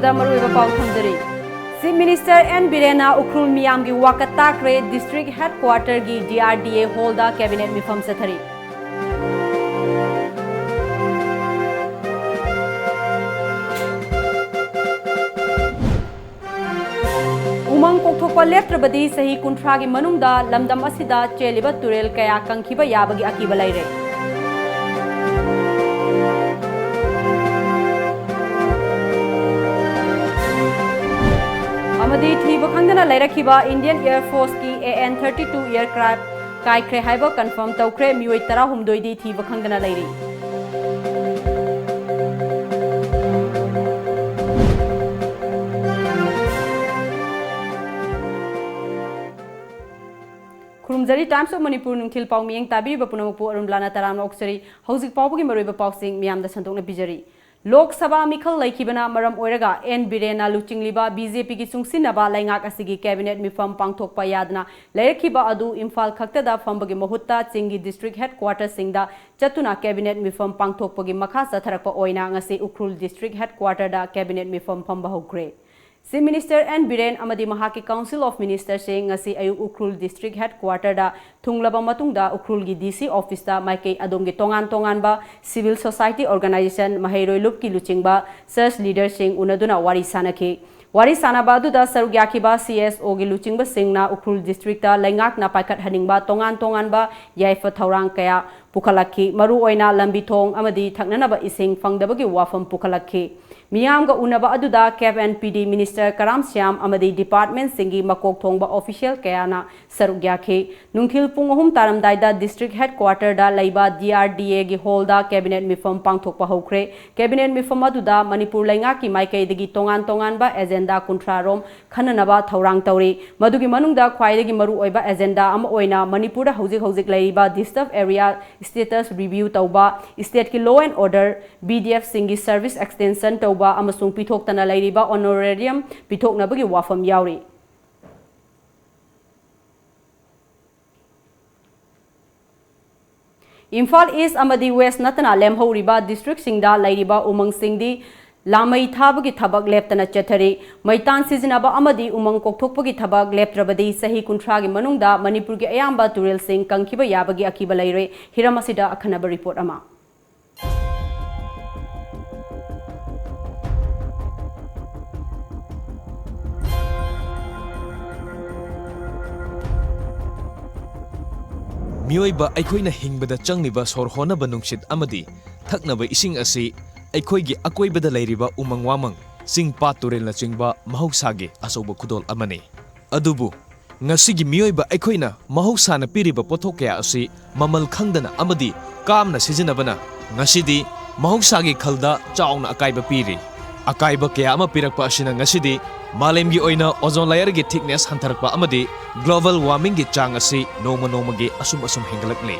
ꯃꯃꯥꯡꯗ ꯃꯔꯨꯑꯣꯏꯕ ꯄꯥꯎ ꯊꯝꯖꯔꯤ Chief Minister N. Birena Ukrul Miyamgi Wakat Takre District Headquarter gi DRDA Hall da Cabinet Mifam Sathari Umang kokthokpa leptrabadi sahi kunthra gi manungda lamdam asida cheliba turel kaya kangkhiba yabagi akiba laire Amadi thiba khangdana lairakhiba Indian Air Force ki AN-32 aircraft kaikre haiba confirm tawkre mioi 16 di thiba khangdana lairi Kurumjari Times of Manipur nungthil paw miyeng tabi ba punamupu ARUNBALA taramna oksari hojik pawbugi maroiba pawsing miyamda santokna bijari Lok Sabha Mikhal Laikibana Maram Oiraga N. Birena Luchingliba BJP ki Sungsinaba Laingak Asigi Cabinet Mifam Pangthokpa Yadna Laikiba Adu Imphal Khaktada Fambagi Mahutta Chingi District Headquarters Singda Chatuna Cabinet Mifam Pangthokpagi Makha Satharakpa Oina Ngasi Ukrul District Headquarter da Cabinet Mifam Phamba Hokre Chief Minister N. Biren amadi mahaki Council of Ministers se ngasi ayu Ukrul District Headquarter da thunglaba matungda Ukrul gi DC office da maikei adomgi tongan ba civil society organization mahairoi lup ki luchingba search leader sing unaduna wari sanaki wari sanaba du da sarugyaki ba CSO gi luchingba singna Ukrul District da laingak na paikat haningba tongan ba yaifa thaurang kaya pukhalaki maru oina lambi thong amadi thaknanaba ising fangdabagi wafam pukhalaki Miyamga unaba aduda Cap and PD Minister Karam Syam amadi Department Singi Makok Thongba Official Kayana Sarugyakhe Nungthil Pung 3 taramdaida District Headquarter da Laiba DRDA gi Hall da Cabinet Mifam Pangthokpa Hokre Cabinet Mifam aduda Manipur Lainga ki Maikai dagi tongan ba agenda kunthra rom khananaba thaurang tawri madugi manungda khwaidagi maru oiba agenda ama oina Manipur da hojik laiba disturbed area status review tawba state ki law and order BDF Singi service extension tawba amasung pithoktana lairiba honorarium pithoknabagi wafam yauri Imphal East amadi West natana lemhoriba district singda lairiba umang singdi lamai thabagi thabak leptana chathari maitan sizinaba amadi umang kokthokpagi thabak leptrabadi sahi kunthra gi manungda Manipur gi ayamba turel sing kangkhiba yabagi akiba laire hiramasida akhanaba report ama Mioiba aikoina hingbada changliba sorhonaba nungsit amadi thaknaba ising asi aikoigi akoibada lairiba umang wamang singpa turel na chingba mahausagi asoba khudol amani adubu ngasigi mioiba aikoina mahausana piriba pothokya asi mamal khangdana amadi kamna sijinabana ngasidi mahausagi khalda chauna akaiba piri akaiba kya ama pirakpa asina ngasidi malemgi oina ozone layer gi thickness hantarakpa amadi global warming gi chang asi noma gi asum hengalakli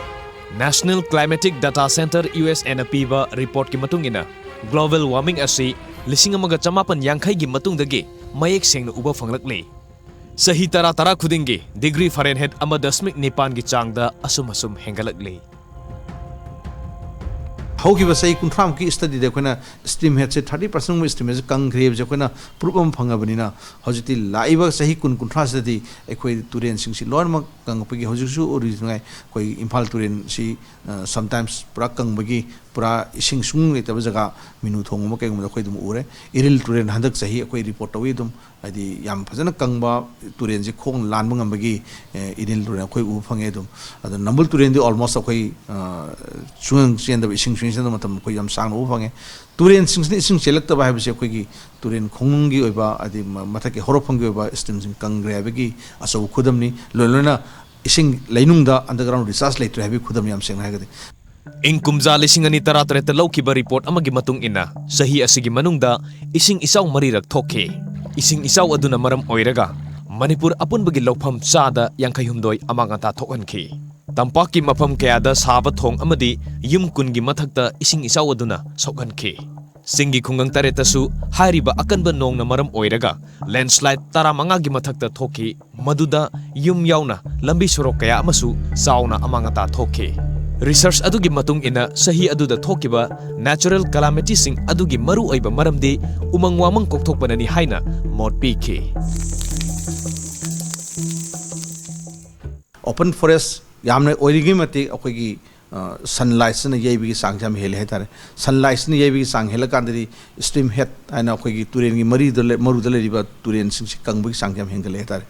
National Climatic Data Center USN piba report ki matungina global warming asi 1950 gi matungdagi mayek sengna uba fanglakli sahi tara khudingi degree Fahrenheit amadasmik nipan gi changda asum hengalakli How give us a confirm key study the Kuna stream heads 30% estimate concrete Jacona Prupum Pangabanina, Hojiti Laiva Sahikun contrast the equate Turin Singsi Lorma Kangapagi Hojusu originally Koi Impal Turin she sometimes Prakang Bagi Pra Ising Sung Tabazaga Minutom Mokang Kodum Ure Iril Turin Handak Sahi Koi report away them at the Yam Pazana Kangba Turin Kong Landmung Bagi Iril Turin Koi Upangedum the number Turin almost a Koi Chung and the Ising matam ko yam sang ufange turen sing select ba habse ko gi turen khongi oba adi mathake horophang gi oba stem sing kangre gi aso khudamni lolona ising leinungda underground research later habi khudam yam seng hagade Ingkumza 2013 lawkiba report amagi matung ina sahi asigi manungda ising isaw marirak thoke ising isaw aduna maram oiraga Manipur apunbagi lawpham chada 52 amangata thokanki Tampaki mapam kayada saba thong amadi yum kungi mathakta ising isaw aduna sokhanki singi khungang taretasu hairiba akanba nong na maram oiraga landslide taramanga gi mathakta thoki maduda yum yauna lambi sorok kaya amasu sauna amangata thoki Research adugi matung ina sahi aduda thokiba natural calamity sing adugi maru oiba maramdi umang wamang kokthokpanani haina mot piki. Open forest yamne oirigi mati akoigi sunlight na yebi sang jam hele hetare sunlight na yebi sang hela kandri stream head aina akoigi turen gi mari dole maru dole riba turen sing kangbu sang jam hengale hetare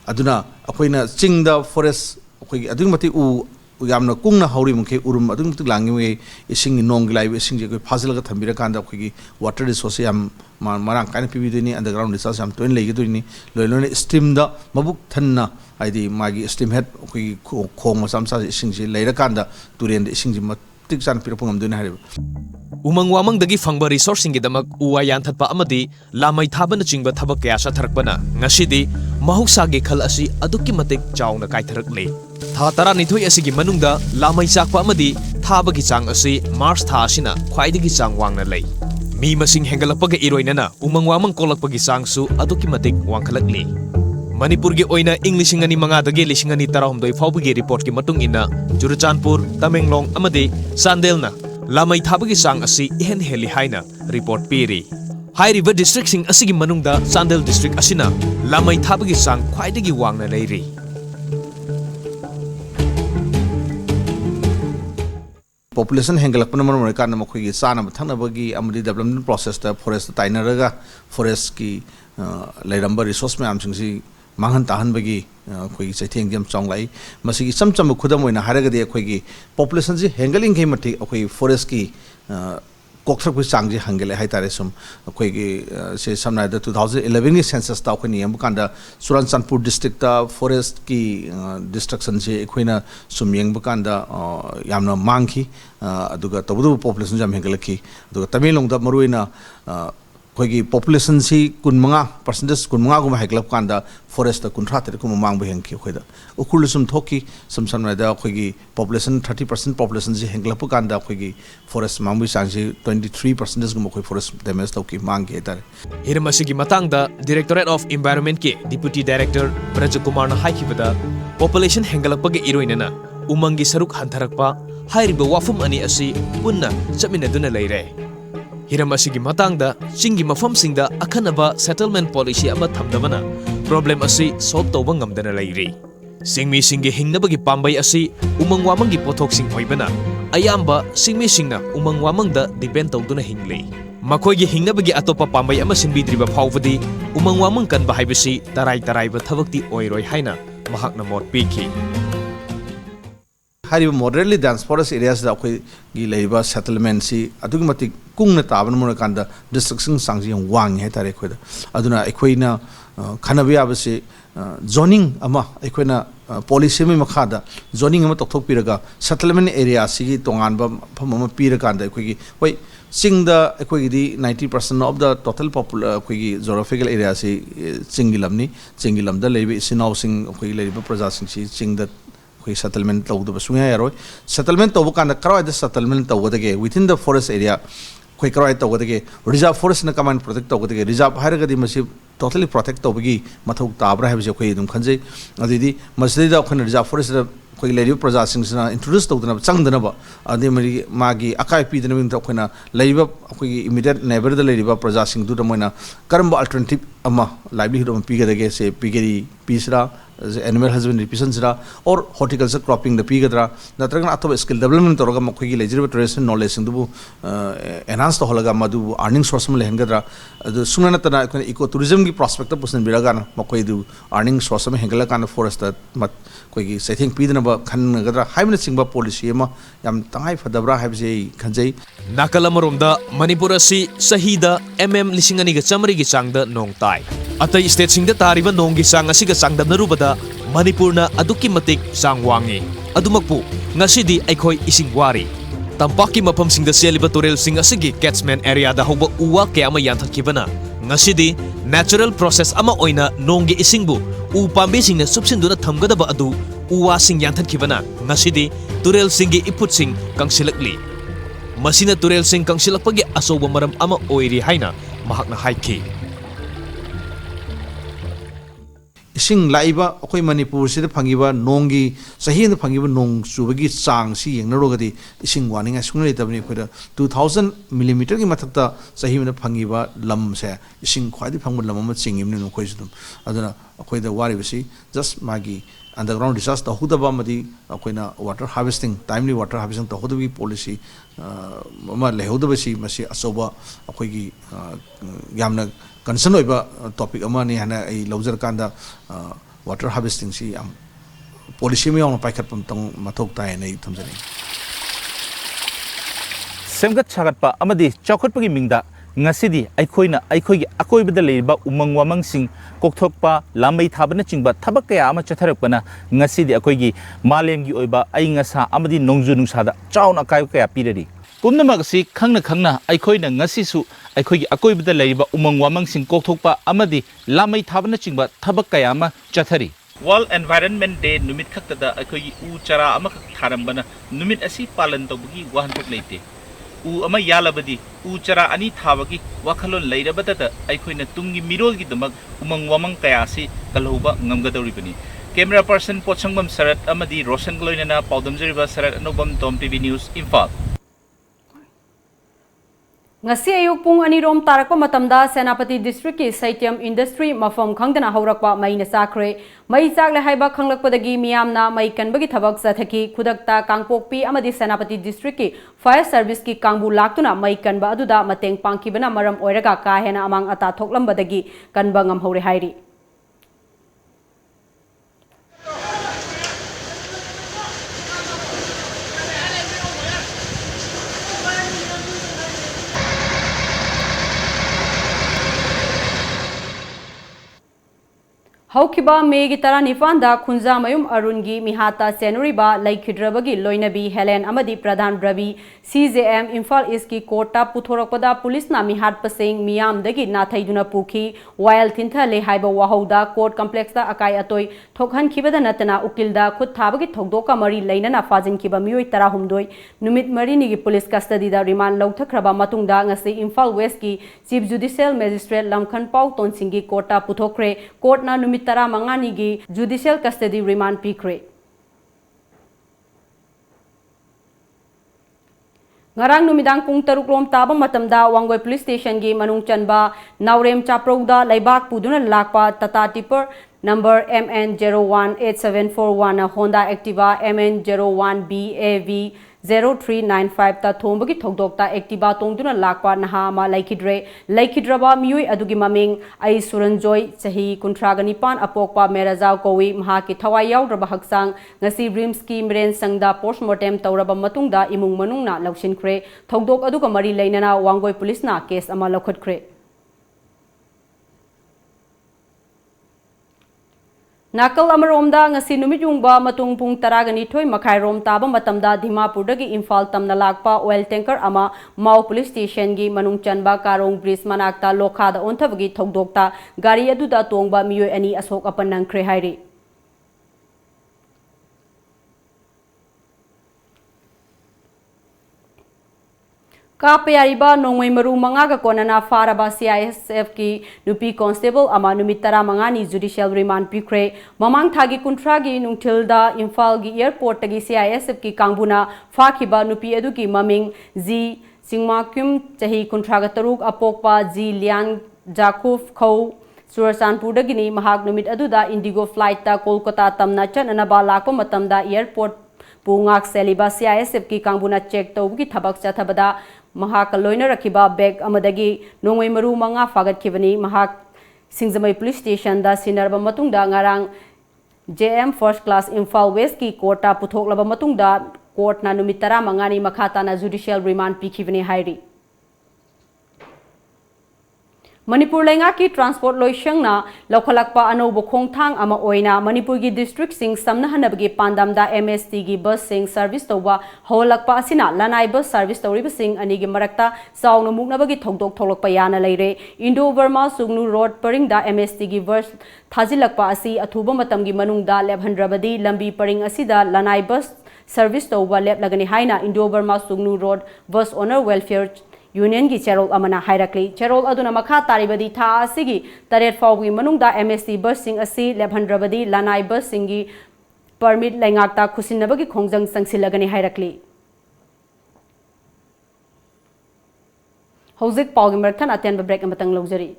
aduna akoina chingda forest akoigi adugi mati u yamna kungna hauri mukhe urum adung mutuk langi me ising nong lai ising je koi phazal ga thambira kanda akoigi water resource yam marang kaina pibi duni underground resource yam toin legi duni loilone stream da mabuk thanna aidi magi stream head akoigi khong masam sa ising je leira kanda turen de ising je matik san pirapungam duni hari Umang wamang dagi fangba resource singi damak uwa yanthatpa amadi lamai thabana chingba thabak kaya sa tharakbana ngasidi mahusagi khal asi adukki matik chauna kaitharakle tha tara nithoi asigi manungda lamai chakpa amadi thabagi chang asi March tha asina khwaidagi chang wangna lei mi masing hengalakpaga iroinana umang wamang kolakpagi changsu adukki matik wangkhalakli Manipur gi oina English ngani manga dagi lishingani tarahumdoi fawbagi report ki matung ina Churachandpur Tamenglong amadi Sandelna lamai thabagi sang asi ihen heli haina report piri High River District sing asigi manungda Sandel District asina lamai thabagi sang khwaidagi wangna leiri population hengalakpana maram kan makhoi sana thangna bagi amadi development process ta forest tainaraga forest ki leiramba resource me am singsi manghan tahan bagi khoi chaitheng jam chonglai masigi chamcham khudam oina haraga de khoi gi population ji hengaling ke mati khoi forest ki kokthrak ku changji hangele hai tare sum khoi gi se samna da 2011 ni census ta khoi niam kanda Churachandpur district ta forest ki destruction je khoina sum yeng bukanda yamna mangki aduga tabudu population jam hengalaki aduga Tamenglong da maruina khoi population si 15% 15 guma heklap kanda forest ta kunthra tere kuma mangbu hengki khoida ukulusum thoki samsamna da khoi population 30% population ji henglap kanda khoi forest mangbu sangji 23% guma khoi forest damage thoki mangge tare Hirmasigi matangda Directorate of Environment ki Deputy Director Brajakumar na haikibada population hengalakpagi iroinana umangi saruk hantharakpa hairiba wafum ani asi punna chaminaduna leire Hiramashigi matangda chingi mafamsingda akhanaba settlement policy ama thamdabana problem asi solve tawba ngamdana leiri singmi singi hingnabagi pambai asi umang wamangi pothoksing hoibana ayamba singmi singna umang wamangda depend tawduna hinglei makoigi hingnabagi atopa pambai ama sinbidriba phawbadi umang wamang kanba haibasi tarai ba thabakti oiroi haina mahakna mot piki hariba moderately dense forest areas da khoi gi leiba settlement si adugi matik kungna taban mon kanda destruction sangji wang he tare khoida aduna ekhoina khanabi abase zoning ama ekhoina policy me makhada zoning ama tokthok piraga settlement area si gi tongan ba pham ama pira kanda ekhoi hoi singda ekhoi di 90% of the total ekhoi geographical area si chingilamni chingilamda leibe sinau sing ekhoi leiba praja sing si chingda settlement tawdu basunga yaroi settlement tawu kana karai the settlement tawdage within the forest area koi karai tawdage reserve forest na command protect tawdage reserve hairaga di masi totally protect tawbagi mathau tabra habje koi dum khanje adidi masjida khona reserve forest koi lady praja singsna introduce tawdana changdana ba adi mari magi akai pi dana min khona leiba koi immediate neighbor da leiba praja sing du da moina karamba alternative ama livelihood am pigadage se pigeri pisra animal husbandry pisonsra or horticulture cropping the pigadra natragan atho skill development toroga mokhi legible traditional knowledge sindu enhance to holaga madu earning source mal hengadra adu sunana tana eco tourism gi prospect pusin biraga mokhi du earning source ma hengala kan forest mat koi gi I think pidna ba khan gadra haimna singba policy ma yam tangai fadabra haibje khanjai Nakalamoromda Manipur asi sahida lisingani ga chamari gi changda nong tai atai state singda tariba nong gi chang asiga changdamna rubada Manipurna adukki matik sang wangi adumakpu ngasidi aikhoi ising wari tampaki mafam singda seliba torel sing asigi catchment area da hoba uwa ke ama yanthakibana ngasidi natural process ama oina nonggi isingbu u pambe singna subsinduna thamgadaba adu uwa sing yanthakibana ngasidi torel singi iput sing kangsilakli masina torel sing kangsilakpagi asoba maram ama oiri haina mahakna haiki इसिंग Laiba अखोई मणिपुर से फंगिबा नोंगी सही ने फंगिबा नोंग चुबगी चांग सी येंगनरोगदी इसिंग warning सुंग लेतबनी खोदा 2000 millimetre की मथक्ता सही में फंगिबा lump से इसिंग ख्वादी फंग लम अमा चिंगिमने नोखोइ सुदम अदना अखोइदा वारिबसी जस्ट मागी अंडरग्राउंड रिसर्च तहुदबा मदी अखोइना water harvesting timely water harvesting तहुदबी पॉलिसी अमा लेहौदबसी मसी अचौबा अखोइगी यामना कंसर्न होइबा टॉपिक अमानी हाना आई लौजर कांदा वाटर हार्वेस्टिंग सी याम पॉलिसी में यावना पाइखतपम तंग मथोक ताय नै थमजनी सेमगत सागतपा अमदी चौखटपगी मिंगदा ngasi aikoina aikoigi akoibada leiba umang wamang sing kokthokpa lamai thabana chingba thabak kaya ama chatharakpana ngasi akoigi malemgi oiba aingasa amadi nongju nungsada chauna kai kaya pirari pumnamak si khangna aikoina ngasi su aikoigi akoibada leiba umang wamang sing kokthokpa amadi lamai thabana chingba thabak kaya ama chathari World Environment Day numit khaktada aikoigi u chara ama tharambana numit asi palan tawbugi wahanthok leite u ama yalabadi u chara ani thabagi wakhalon leirabata aikoina tungi mirolgi damak umang wamang kaya si kalhoba ngamgadoribani camera person pochangam sarat amadi roshan gloinana paudamjeriba sarat anubam tom tv news Imphal ngasi ayuk pung ani rom tarakpa matamda senapati district ki saitiam industry mafam khangdana haurakpa maina sakre mai chagle haiba khanglakpadagi miyamna mai kanbagi thabak sathaki khudakta kangpokpi amadi senapati district ki fire service ki kangbu laktuna mai kanba aduda mateng pangkibana maram oiraga ka hena amang ata thoklambadagi kanba ngam haure hairi Haukiba Megi Tara Nifanda Kunza Mayum Arungi Mihata Senuriba Laikhidrabagi Loinabi Helen Amadi Pradhan Ravi CJM Imphal East ki Kota Puthorakpada Police na Mihat Pasing Miyam Dagi Nathaiduna Pukhi While Tintha Le Haiba Wahauda Court Complex da Akai Atoi Thokhan Kibada Natana Ukilda Khut Thabagi Thokdoka Mari Lainana Fajin Kiba Mioi Tara Humdoi Numit Mari Nigi Police Custody da Remand Lauthakraba Matungda Ngasi Imphal West ki Chief Judicial Magistrate Lamkhan Pau Tonsingi Kota Puthokre Court na Numit Tara Mangani gi judicial custody remand pikre ngarang numidang pung taruk lom taba matamda Wangoi police station gi manung chanba Naurem Chaprauda laibak puduna lakpa Tata tipper number MN018741 Honda Activa MN01BAV 0395 ta thombagi thokdokta Activa tongduna lakpa naha ma laikhidraba miui adugi maming ai Suranjoy chahi kuntragani-pan apokpa Merajau kowi maha ki thawai yauraba haksang ngasi rims ki mren sangda postmortem tawraba matungda imung manungna lausinkhre thokdok aduga mari leinana Wangoi police na case ama lokhatkhre Nakal Amaromda ngasi numit yungba matung pung taragani thoi makhai rom taba matamda Dimapur dagi Imphal tamna lakpa oil tanker ama Mau police station gi manung chanba Karong bridge manakta lokha da onthabagi thokdokta gari aduda tongba miyoi ani asok apan nangkhre hairi Kapayariba nongmai maru mangaga konana faraba CISF ki nupi constable ama numit tara mangani judicial remand pikre mamang thagi kuntragi nungthilda Imphal gi airport tagi CISF ki kangbuna fakhiba nupi adu ki maming Ji Singmakyum chahi kuntraga taruk apokpa Ji Lian Jakuf Khau Surachanpur dagini mahak numit aduda Indigo flight ta Kolkata tamna chanana lakpa matamda airport pungak seliba CISF ki kangbuna check tawgi thabak chathabada mahak loina rakhiba bag amadagi nongoi maru manga fagat khibani mahak Singjamai police station da sinarba matungda ngarang JM first class Imphal West ki kota puthoklaba matungda court na numit tara mangani makhata na judicial remand pikhibani hairi Manipur lenga ki transport loishang na lokhalakpa anobo khongthang ama oina Manipur gi district sing samna hanabagi pandam da MST gi bus sing service towa holakpa asina lanai bus service toriba sing ani gi marakta saungna muknabagi thokdok tholokpa yana leire Indo Burma Sugnu road paring da MST gi bus thajilakpa asi athuba matam gi manung da lebhandrabadi lambi paring asida lanai bus service towa lep lagani haina Indo Burma Sugnu road bus owner welfare union की चेरोल अमना हाइरकली चेरोल अदुना मखा तारिबदी था असिगी तरेट फाउगी मनुंगदा MSC बस सिंग असि लेभनद्रबदी लानाई bus सिंगी permit लैंगाक्ता खुसिनबगी खोंजंग संगसिलगनी हाइरकली हौजिक पाउगी मरथन अतेन ब्रेक अमतंग लौजरी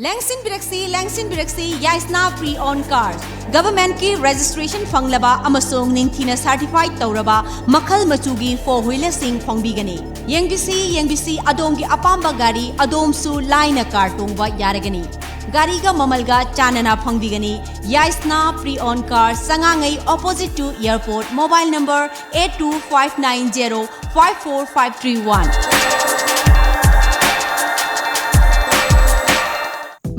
Langsin Biraksi Yaisna Free On Cars Government ki registration fanglaba amasong ningthina certified tauraba makhal machugi four wheeler sing fangbigani yengbisi adom ki apamba gari adom su line car tongba yaragani gari ga mamalga chanana fangbigani Yaisna Free On Cars sangangai opposite to airport mobile number 82590 54531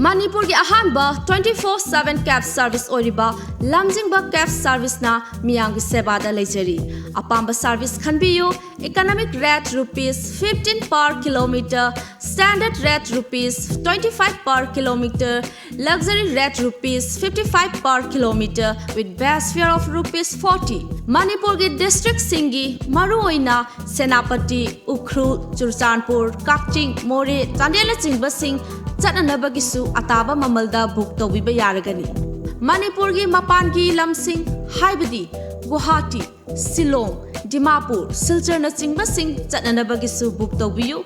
Manipur ki ahanba 24/7 cab service oriba lamjingba cab service na miyang ki seba da leijari apamba service khanbiyu economic rate rupees 15 per kilometer standard rate rupees 25 per kilometer luxury rate rupees 55 per kilometer with base fare of rupees 40 Manipur ki district singi maru oina Senapati Ukhrul Churchanpur Kakching More Chandela chingba sing Chatnanabagisu ataba mamalda book tawbiba yaragani Manipur gi mapan gi lamsing haibadi Guwahati Shillong Dimapur Silchar na chingba sing chatnanabagisu book tawbiyu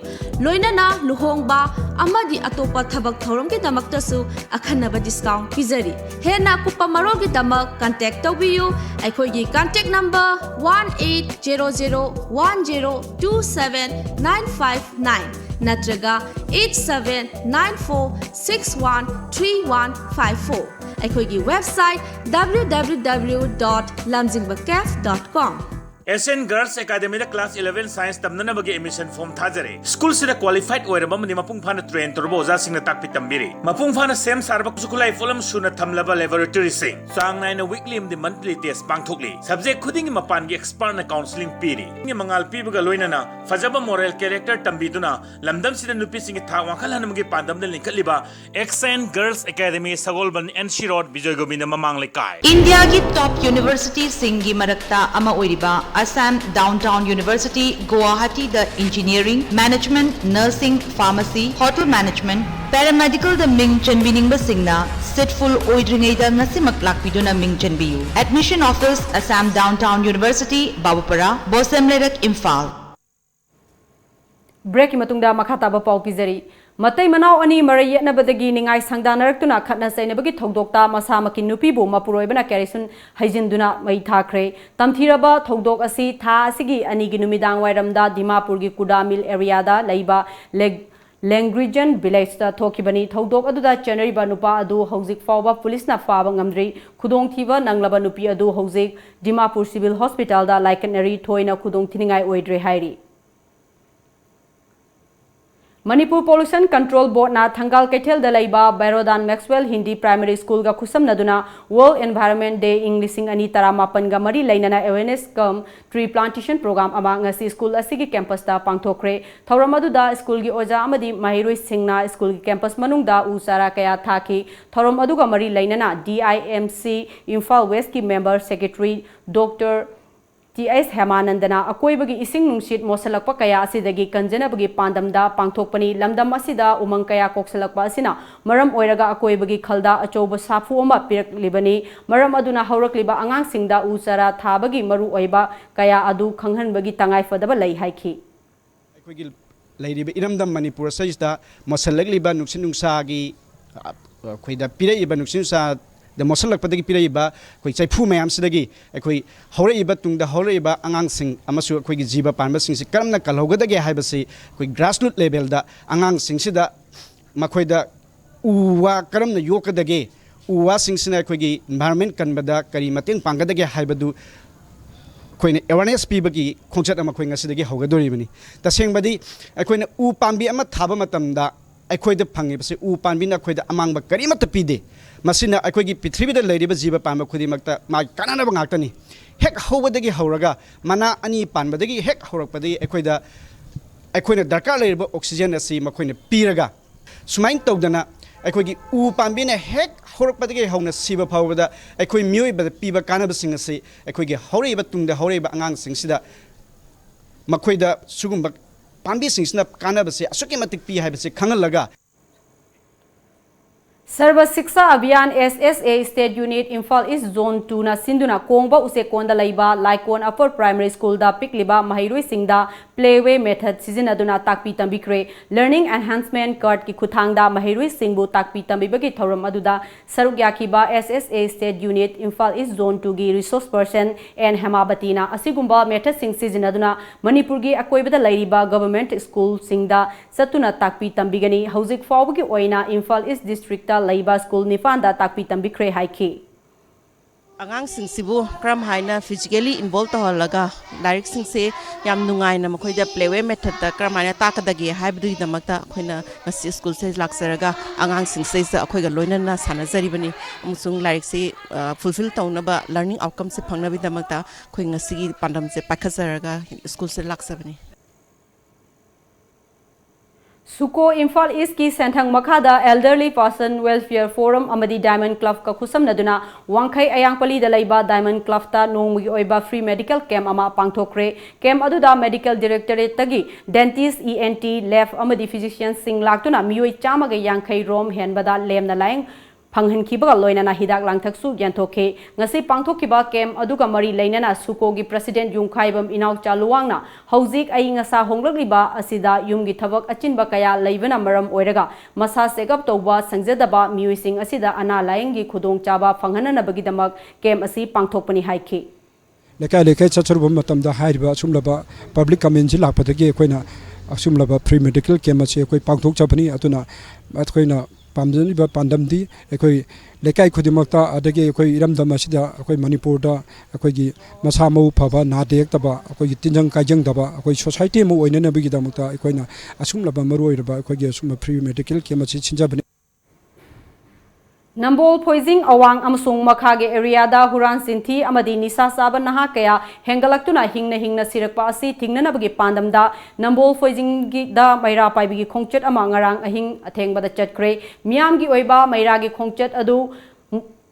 loinana luhongba amadi atopa thabak thorom ki damakta su akhanaba discount pizari hena kupa maro gi damak contact tawbiyu aikhoi gi contact number 1800102795 natraga 8794613154 aikoigi website www.lamjingbacafe.com SN Girls Academy class 11 science tamnana bagi admission form thajare school sida qualified oiraba mani mapung phana train torbo oja singna takpi tambiri mapung phana same sarba kusulai folam suna thamlaba laboratory sing sang naina weekly the monthly test pangthokli subject khuding mapan gi expert na counseling piri ni mangal pibaga loinana fajaba moral character tambiduna lamdam sida nupi singi tha wakhal hanamgi pandam dal linkaliba SN Girls Academy Sagolban NC Road Bijoy Govinda mamang lekai India ki top university singi marakta ama oiriba Assam Downtown University, Guwahati the Engineering, Management, Nursing, Pharmacy, Hotel Management, Paramedical the Ming Chanbining Basingna, Sitful Oidringai the Nasimak Lakpiduna Ming Chanbiyu. Admission Office, Assam Downtown University, Babupara, Bosemlerak, Imphal. Break matungda makhataba pau pizari Matai Manau ani Marayetna Badagi Ningai Sangdanarakuna Katna Sainabagi Togdokta Masamaki Nupibu Mapuroibana Karison Hajinduna Maitakre Tamthiraba Togdok Asi Tha Sigi Anigi Numidang Wairamda Dimapurgi Kudamil Areada Laiba Langrijan Village da Tokibani Togdok Aduda Janariba Nupa Adu Hauzik Fauba Police na Faba Ngamdri Kudong Thiva Nanglaba Nupi Adu Hauzik Dimapur Civil Hospital da Laikanari Toina Kudong Thiningai Oidre Hairi Manipur Pollution Control Board na Thangal Kethel Dalaiba Bairodan Maxwell Hindi Primary School ga khusam naduna World Environment Day English ani taramapan ga mari lainana awareness cum tree plantation program ama ngasi school asigi campus ta pangthokre thoramadu da school gi oja amadi mahiroi singna school gi campus manung da usara kaya thaki thoramadu ga mari lainana DIMC Imphal West ki member secretary Dr. TS Hemanandana akoibagi ising nungsit mosalakpa kaya asidagi kanjanabagi pandamda pangthokpani lamdam asida umang kaya koksalakpa asina maram oiraga akoibagi khalda achoba safu ama piraklibani maram aduna haurakliba angang singda usara thabagi maru oiba kaya adu khanghanbagi tangai fadaba lai haiki aikoigi lairiba iramdam manipur saisda mosalakliba nungsin nungsagi khoida piraiba nungsin sa the mosalak padagi piraiba koi chaipu mayam sidagi ekoi horaiba tungda horaiba angang sing amasu koi gi jiba panba sing si karamna kalhogadagi haibasi koi grassroots level da angang sing sida makoida uwa karamna yokadagi uwa sing sina koi gi environment kanbada kari mateng pangadagi haibadu koine awareness pibagi khongchat ama koi ngasidagi hogadoribani tasengbadi koine u pambi ama thaba matamda aikoida phangi base u panbina koida amangba karimata pide masina aikoigi prithivida leiriba jiba panba khudimakta ma kanana ba ngaktani hek hobadagi horaga mana ani panbadagi hek horakpadagi aikoina darkar leiriba oxygen asi makoina piraga sumain tawdana aikoigi u panbina hek horakpadagi hauna siba phawbada aikoi mioi ba piba kanaba sing asi aikoigi horiba tungda horiba angang sing sida makoida sugumba पांबीसिंगसिना कानबसे असुके मतिक पि हाइबसे खंगलगा सर्व शिक्षा अभियान SSA state unit Imphal east zone 2 ना सिंधुना कोंगबा उसे कोंदा लैबा लाइकोन अपर primary school दा पिकलिबा महिरुई सिंगदा play way method सिजिनदुना ताकपी तंबिक्रे लर्निंग एनहांसमेंट कार्ड की खुथांगदा महिरुई सिंगबु ताकपी तंबिबगी थौरम अदुदा सरुक याखिबा SSA state unit Imphal east zone 2 गी रिसोर्स पर्सन एन हेमाबतीना असिगुंबा मेथड सिंग सिजिनदुना मणिपुर गी अकोइबदा लैरिबा गवर्नमेंट स्कूल सिंगदा सतुना ताकपी तंबिगनी हौजिक फावबगी ओइना इम्फाल ईस्ट डिस्ट्रिक्ट लैबा स्कूल निफान ताकपी तंबिख्रे हाइखी अगांसिंगसिबु क्रम हाइना फिजिकली इन्वॉल्व तहलगा लाइरिक सिंगसे याम नुंगाइना मखोइदा प्लेवे मेथड ता क्रम हाइना ताकदगी हाइबदुई दमकता अखोइना ngasi स्कूल से लाक्सरगा अगांसिंगसे अखोइगा लोइनना सानजरिबनी अमुसुंग लाइरिक से फुलफिल तौनबा लर्निंग आउटकम से फंगनबि दमकता अखोइ ngasi पांडम से पाखजरगा स्कूल से लाक्सबनी सुको इम्फाल ईस्ट की सेंथंग मखादा एल्डरली पर्सन वेलफेयर फोरम अमदी डायमंड क्लब का खुसमनदुना वांखै अयांगपली दलैबा डायमंड क्लब ता नोंगमुगी ओइबा फ्री मेडिकल कैम्प अमा पांगथोखरे कैम्प अदुदा मेडिकल डायरेक्टरेट तगी डेंटिस्ट ENT लैब अमदी फिजिशियन सिंग लाक्तुना मियोइ चामगे यांखै रोम हेनबदा लेमना लाइंग फंगहनखिबगा लोइनना हिदाक लांगथकसु यंथोखे ngasi पांगथोखिबा कैम्प अदुगा मरी लैनना सुकोगी प्रेसिडेंट युंखाइबम इनाउ चालुवांगना हौजिक अई ngasa होंगलगलिबा असिदा युमगी थबक अचिनबा कया लैबना मरम ओइरगा मसा सेगअप तौबा संगजदबा मियुइसिंग असिदा अना लाइंगी खुदोंग चाबा फंगहननबगीदमक कैम्प असि पांगथोकपनि हाइखि लेकाय लेकाय चचरुब मतमदा हाइरिबा सुमलबा पब्लिक कमेंट लापदगी अखोइना असुमलबा फ्री मेडिकल कैम्प असे अखोइ पांगथोक चबनी अतुना अखोइना पामजनिबा पांडमदी अखोइ लेकाय खुदिमक्ता अदगे अखोइ इरमदम असिदा अखोइ मणिपुरदा अखोइगी मसा मौ फबा नादेक्तबा अखोइगी तिंजंग कायजंगदबा अखोइ सोसाइटी मु ओइननबगीदमक्ता अखोइना असुमलबा मरुइरबा अखोइगी असुम फ्री मेडिकल कैम्प असे छिंजाबनी नंबोल फोइजिंग अवांग अमसुंग मखागे एरियादा हुरान सिंथी अमदी निसा साबा नहा कया हेंगलक्तुना हिंगना सिरकपा असि थिंगननबगी पांदमदा नंबोल फोइजिंग दा मैरा पाइबिगी खोंगचट अमा ngarang अहिंग अथेंगबदा चटक्रे मियामगी ओइबा मैरागी खोंगचट अदु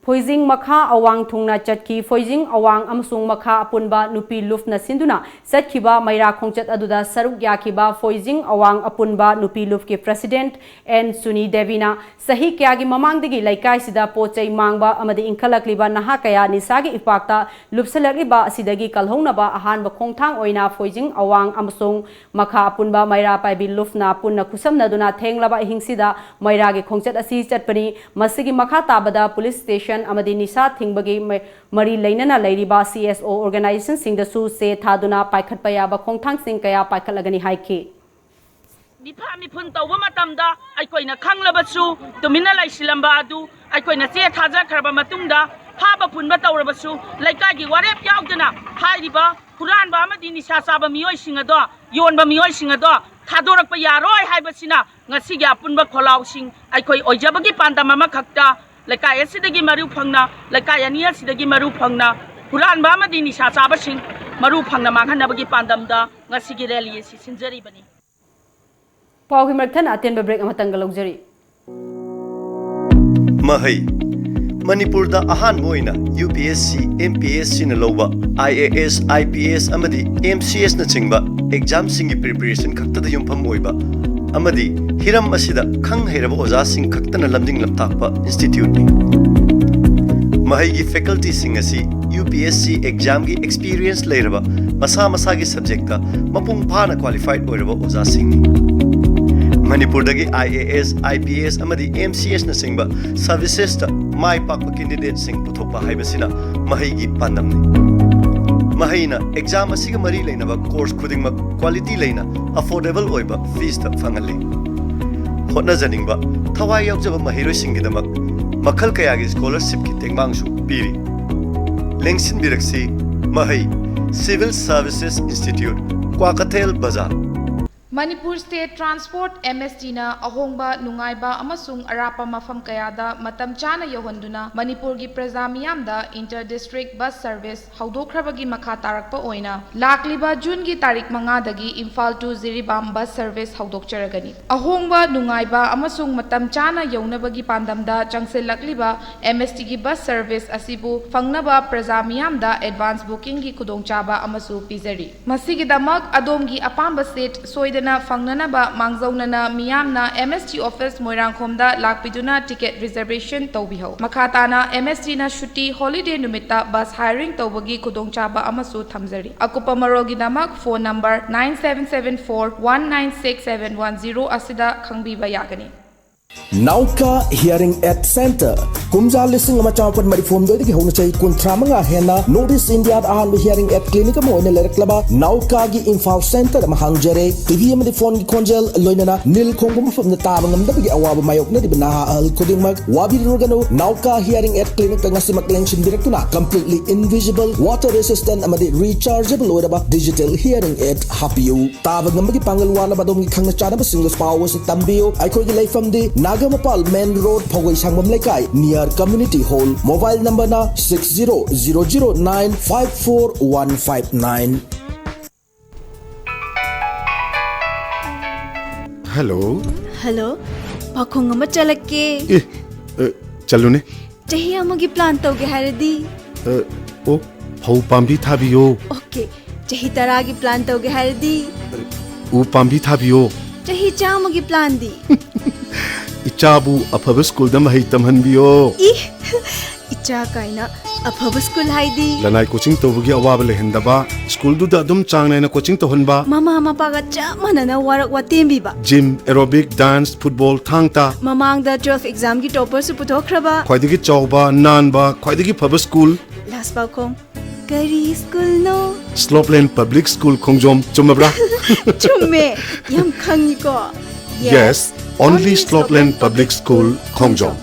फोइजिंग मखा अवांग थुंगना चटकी फोइजिंग अवांग अमसुंग मखा अपुनबा नुपी लुफना सिंधुना सटखिबा मैरा खोंगचट अदुदा सरुक याखिबा फोइजिंग अवांग अपुनबा नुपी लुफके प्रेसिडेंट एन सुनी देवीना सही कयागी ममांगदगी लैकाइसिदा पोचै मांगबा अमदी इंखलक्लिबा नहा कया निसागी इपाक्ता लुपसलक्लिबा असिदगी कलहौनबा अहानबा खोंगथांग ओइना फोइजिंग अवांग अमसुंग मखा अपुनबा मैरा पाइबी लुफना पुन्ना खुसमनदुना थेंगलबा हिंगसिदा मैरागी खोंगचट असि चटपनी मसिगी मखा ताबदा पुलिस स्टेशन अमदी निसा थिंगबगी मरी लैनना लैरिबा CSO ऑर्गेनाइजेशन सिंगदसु से थादुना पाइखटपा याबा खोंगथांग सिंग कया पाइखटलगनी हाइखि मिफा मिफुन तौबा मतमदा अइकोइना खंगलबसु तुमिना लाइसिलंबा अदु अइकोइना चे थाजाखरबा मतुंगदा फाबा फुनबा तौरबसु लैकागी वारेप याउदना हाइरिबा हुरानबा अमदी निसा साबा मियोइसिंग अदो योनबा मियोइसिंग अदो थादोरकपा यारोय हाइबसिना ngasigi apunba kholausing अइकोइ ओइजबगी पांदम अमा खक्ता लैकाय असिदगी मरु फंगना लैकाय अनी असिदगी मरु फंगना हुरानबा अमदी निसा चाबसिंग मरु फंगना मांगहनबगी पांदमदा ngasiगी रैली असि सिंजरिबनी पाउगी मरथन अतेन ब्रेक अमतंग लौजरी महई मणिपुर दा अहान मोइना UPSC MPSC न लौबा IAS IPS अमदी MCS न चिंगबा एग्जाम सिंगी प्रिपरेशन खक्तदा युमफम ओइबा अमदी हिरम असिदा खंग हेरब ओजा सिंग खक्तना लमदिंग लमताकपा इंस्टीट्यूट नि महई की फैकल्टी सिंग असि UPSC एग्जाम की एक्सपीरियंस लेरबा मसा मसा की सब्जेक्ट का मपुंग फाना क्वालिफाइड ओइरबा ओजा सिंग नि मणिपुर दगी IAS IPS अमदी MCS न सिंगबा सर्विसेस ता माई पाकपा कैंडिडेट सिंग पुथोपा हाइबसिना महई की पांदम नि महैना एग्जाम असिगा मरी लेनबा कोर्स खुदिंगमक क्वालिटी लेना अफोर्डेबल ओइबा फीस ता फंगले होना जनिंगबा थवाई यावजबा महिरोइसिंगिदमक मखल कयागी स्कॉलरशिप की तेंगमांगसु पीरी लेंगसिन बिरक्सी महै सिविल सर्विसेज इंस्टीट्यूट क्वाकथेल बाजार मणिपुर स्टेट ट्रांसपोर्ट MST ना अहोंगबा नुंगाइबा अमसुंग अरापा मफम कयादा मतम चाना यौहंदुना मणिपुर की प्रजा मियामदा इंटर डिस्ट्रिक्ट बस सर्विस हौदोखरबगी मखा तारकपा ओइना लाकलिबा जून की तारीख 5 दगी Imphal to Jiribam bus service हौदोकचरगनी अहोंगबा नुंगाइबा अमसुंग मतम चाना यौनबगी पांदमदा चंगसेलकलिबा MST की बस सर्विस असिबु फंगनबा प्रजा मियामदा एडवांस बुकिंग की खुदोंचाबा अमसु पिजरी मसिगिदमक अदोमगी अपाम्बा सेट सोइदन ꯁꯣꯏꯗꯅ ꯐꯪꯅꯅꯕ ꯃꯥꯡꯖꯧꯅꯅ ꯃꯤꯌꯥꯝꯅ MST ऑफिस मोइरांखोमदा लाकपिदुना टिकेट रिजर्वेशन तौबिहौ मखा ताना MST ना छुट्टी हॉलिडे नुमित्ता बस हायरिंग तौबगी खुदोंचाबा अमसु थमजरी अकुपा मरोगिदमक फोन नंबर 9774196710 असिदा खंगबीबा यागनी Nauka Hearing Aid Center Kumja listing ama chawpat marifom do digi hona chai kuntra manga hena Northeast India ahan hearing aid clinic mo ina lereklaba Nauka gi info center ma hangjare TV ma phone gi konjel loinana nil khongbu ma famna taba ngam da gi awaba mayok na dibna al koding mag wabi rugano Nauka Hearing Aid Clinic nga si maklenshin direktuna completely invisible water resistant amadi rechargeable oraba digital hearing aid hapiu taba ngam gi pangal wala badom gi khangna chana ba single power si tambio ai khoi gi leifam di Nagamapal Main Road Phawai Sangmam Lekai near Community Hall mobile number na 6000954159 Hello Hello Pakhong ama chalake Chalu ne Chahi amagi plan tawge haradi Oh phau pambi thabiyo Okay chahi taragi plan tawge haradi U pambi thabiyo chahi chamagi plan di Ichabu afaba school da mahai tamhanbiyo Icha kaina afaba school haidi Lanai coaching tobugi awaba lehendaba school du da dum changnai na coaching tohonba Mama paga chamana na warak watembi ba Gym aerobic dance football thangta Mamang da 12 exam gi topper su puthokraba khwaidigi chawba nanba khwaidigi phaba school Last Pakhong Kari school no Slopeland Public School Khongjom chumabra Chumme yam khangi ko Yes Only Slopeland Public School Khongjom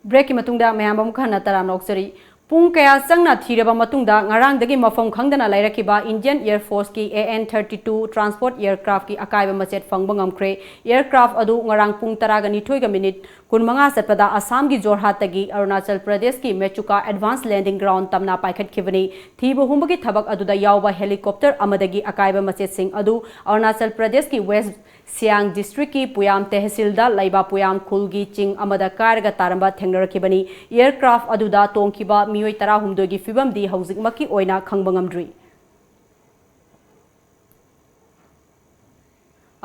Break ki matungda mayam bam khana taram noksari pung kaya sangna thiraba matungda ngarang dagi mafam khangdana lairakiba Indian Air Force ki AN-32 transport aircraft ki akaiba machet fangbang amkre aircraft adu ngarang pung taraga nithoi ga minute kunmanga satpada Assam gi Jorhat tagi Arunachal Pradesh ki Mechuka advanced landing ground tamna paikhat khibani thiba humbagi thabak aduda yawba helicopter amadagi akaiba machet sing adu Arunachal Pradesh ki West Siang district ki Puyam tehsil da laiba Puyam khulgi ching amada karga taramba thengnarakibani aircraft aduda tongkiba mioi tara humdogi fibam di housing maki oina khangbangamdri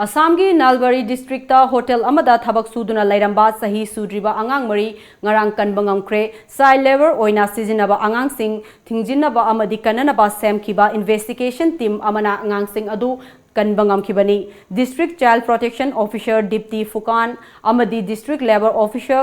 Assam gi Nalbari district ta hotel amada thabak suduna lairamba sahi sudriba angang mari ngarang kanbangamkre sai lever oina sizinaba angang sing thingjinaba amadi kananaba semkiba investigation team amana angang sing adu kanbangam khibani district child protection officer Dipti Fukan amadi district labor officer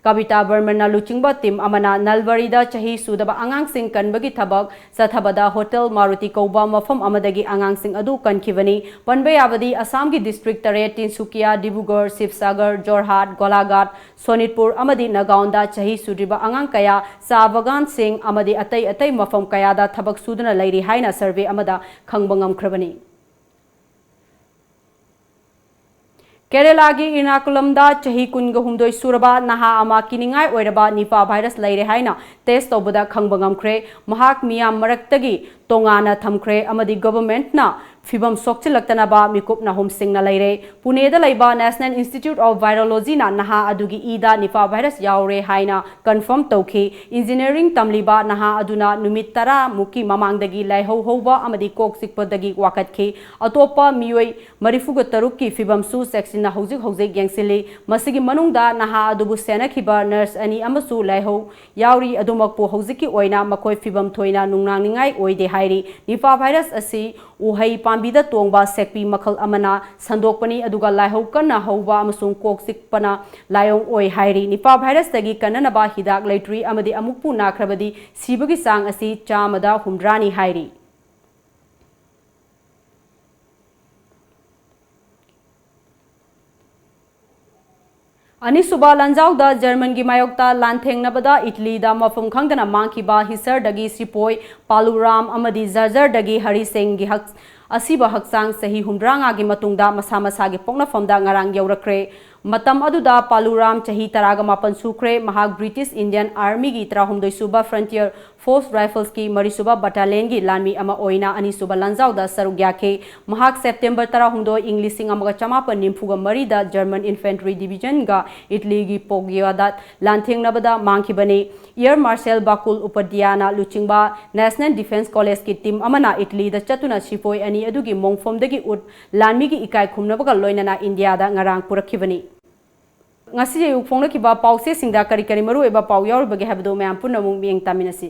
Kavita Burmana Luchingba team amana Nalvarida chahi sudaba angang sing kanbagi thabak sathabada hotel Maruti Kauba mafam amadagi angang sing adu kankhibani panbay abadi Assam gi district tare Tinsukia Dibrugarh Sivsagar Jorhat Golaghat Sonitpur amadi Nagaonda chahi sudriba angang kaya Sabagan Singh amadi atai mafam kaya da thabak suduna lairi haina survey amada khangbangam khrabani Kerala gi Ernakulam da chahi kunga humdoi suraba naha ama kiningai oiraba Nipah virus laire haina test tobada khangbangam khre mahak miyam maraktagi tongana thamkhre amadi government na fibam sokchilaktana ba mikup na hom singna laire Pune da laiba National Institute of Virology na naha adugi ida Nipah virus yaure haina confirm tawkhi engineering tamliba naha aduna numit tara muki mamangdagi laihau hoba amadi kok sikpadagi wakatki atopa mioi marifuga taruk ki fibam su section na hojik yangsili masigi manungda naha adubu senakhiba nurse ani amasu laihau yauri adumakpu hojiki oina makoi fibam thoina nungnangningai oide hairi Nipah virus asi uhai pambida tongba sekpi makhal amana sandokpani aduga laihau kanna hauba amasung kok sikpana layong oi hairi Nipah virus tagi kananaba hidak laitri amadi amukpu nakrabadi sibagi sang asi chamada humdrani hairi Anisuba Lanjau da German gi mayokta lantheng Italy da mafum khangdana mangkiba hisar dagi sipoi Paluram amadi Zarjar dagi Hari Singh gi hak asiba haksang sahi humranga gi matungda masa gi pokna famda ngarang yaurakre Matam aduda Paluram chahi taraga mapan sukre mahak British Indian Army gi 36 suba Frontier Force Rifles ki marisuba battalion gi lanmi ama oina ani suba lanzau da sarugya ke mahak September 36 English amaga chamapan nimfuga marida German Infantry Division ga Italy gi pogya da lanthing nabada mangki bane Air Marshal Bakul Upadhyana luchingba National Defense College ki team amana Italy da chatuna shipoi ani adugi mongfom dagi ut lanmi gi ikai khumnabaga loinana India da ngarang purakhibani ngasi je ukfongna ki ba pause singda kari kari maru eba pau yaur bage habdo me ampun namung bieng taminasi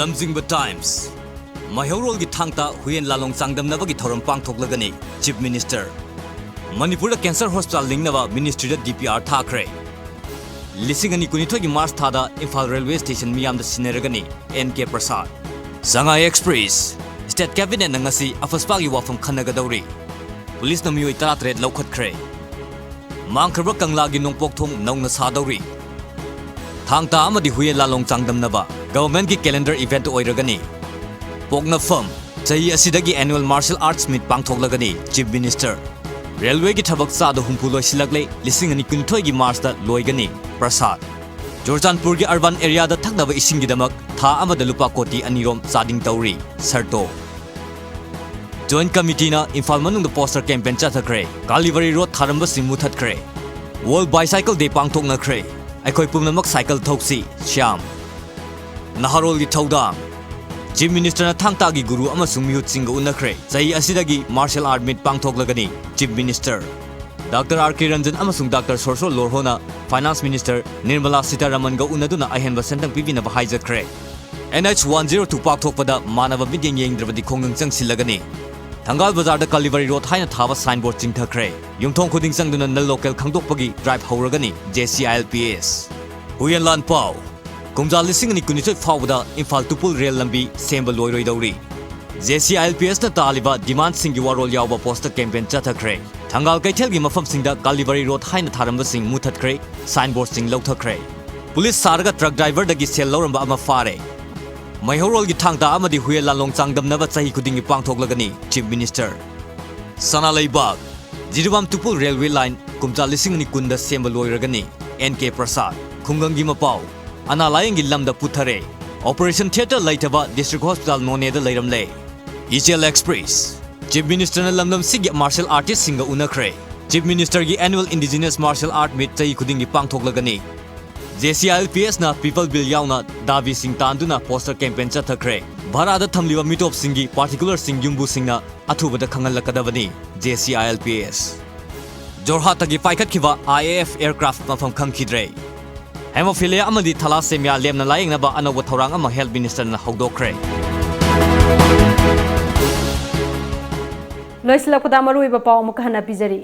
Lamjingba Times Mahaurol gi thangta huyen lalong changdam na bagi thoram pangthok lagani Chief Minister Manipur Cancer Hospital lingnaba Ministry da DPR thakre Lisingani kunithoi gi March thada Imphal Railway Station miyam da sineragani NK Prasad Sangai Express State Cabinet na ngasi afaspagi wafam khanagadawri Police na miyoi 33 laukhatkre Mangkharba kanglagi nongpokthong naungna sadawri Thangta amadi huyen lalong changdamnaba Government ki calendar event oiragani Pokna firm chahi asidagi annual martial arts meet pangthoklagani Chief Minister Railway ki thabak sada humpu loisilagle lisingani kunthoi gi March da loigani Prasad Jorjanpur gi urban area da thaknaba ising gi damak tha amada lupa koti anirom sading tawri Sarto Joint Committee na Imphal manung da poster campaign chathakre Kalivari Road tharamba singmu thatkre World Bicycle Day pangthokna kre Aikoi pumnamak cycle thoksi Shyam Naharol gi Thaudam Chief Minister na thangta gi guru amasung miyut singa unakre chahi asidagi martial art meet pangthoklagani Chief Minister Dr. R.K. Ranjan amasung Dr. Sorsol Lorhona Finance Minister Nirmala Sitaraman ga unaduna ahenba sentang pibina ba hijakre NH 102 pangthokpada manaba midyeng yengdrabadi khongang changsilagani Thangal Bazar da Kalivari Road haina thaba signboard chingthakre Yumthong khuding changduna nal local khangdokpagi drive hauragani JCILPS Huyen Lan Pau Kumjal lisingani kunithoi fawda Imphal Tupul rail lambi semba loiroi dawri JCILPS na taliba demand singi warol yawba poster campaign chathakre Thangal Kaithel gi mafam singda Kalivari Road haina tharamba sing muthatkre signboard sing lauthakre Police sarga truck driver dagi sel loramba ama fare Mahaurol gi thangta amadi huye lalong changdamnaba chahi khudingi pangthoklagani Chief Minister Sana Leibag Jiribam Tupul railway line kumjal lisingani kunda semba loiragani NK Prasad Khungangi mapau Ana layingi lamda puthare Operation Theatre laitaba District Hospital None da leiramle ECL Express Chief Minister na lamlam sigi martial artist singa unakre Chief Minister gi annual indigenous martial art meet chahi khudingi pangthoklagani JCILPS na People Bill yauna Davi Singh tanduna poster campaign chathakre Bharada thamliba mitop singi particular sing yumbu singna athubada khangalakadabani JCILPS Jorhat gi paikhatkiba IAF aircraft mafam khangkhidre Hemophilia amadi thalassemia lemna layingnaba anoba thorang ama health minister na hawdokre Loislakada maruiba paw mukahana pizari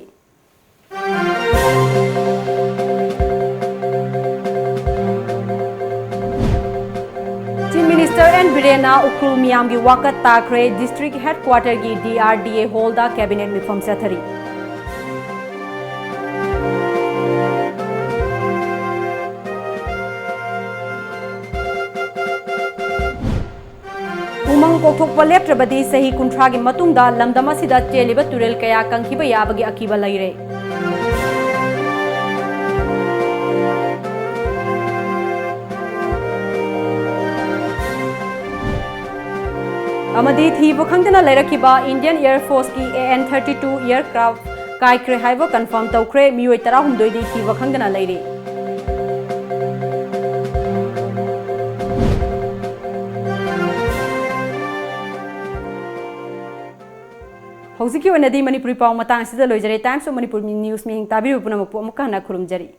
Minister and Birena Ukrul Miyam gi wakat takre district headquarter gi DRDA hall da cabinet mifam sathari Umang kokthokpa leptrabadi sahi kunthra gi matungda lamdama sida cheliba turel kaya kangkhiba yabagi akiba laire Amadi thibu khangdana lairakiba Indian Air Force ki AN-32 aircraft kaikre haiba confirm tawkre miyoi 16 di thibu khangdana laire Hoziki onadi Manipuri paw matang sida loijare Times of Manipur news mihing tabiru punamapu amukana khurumjari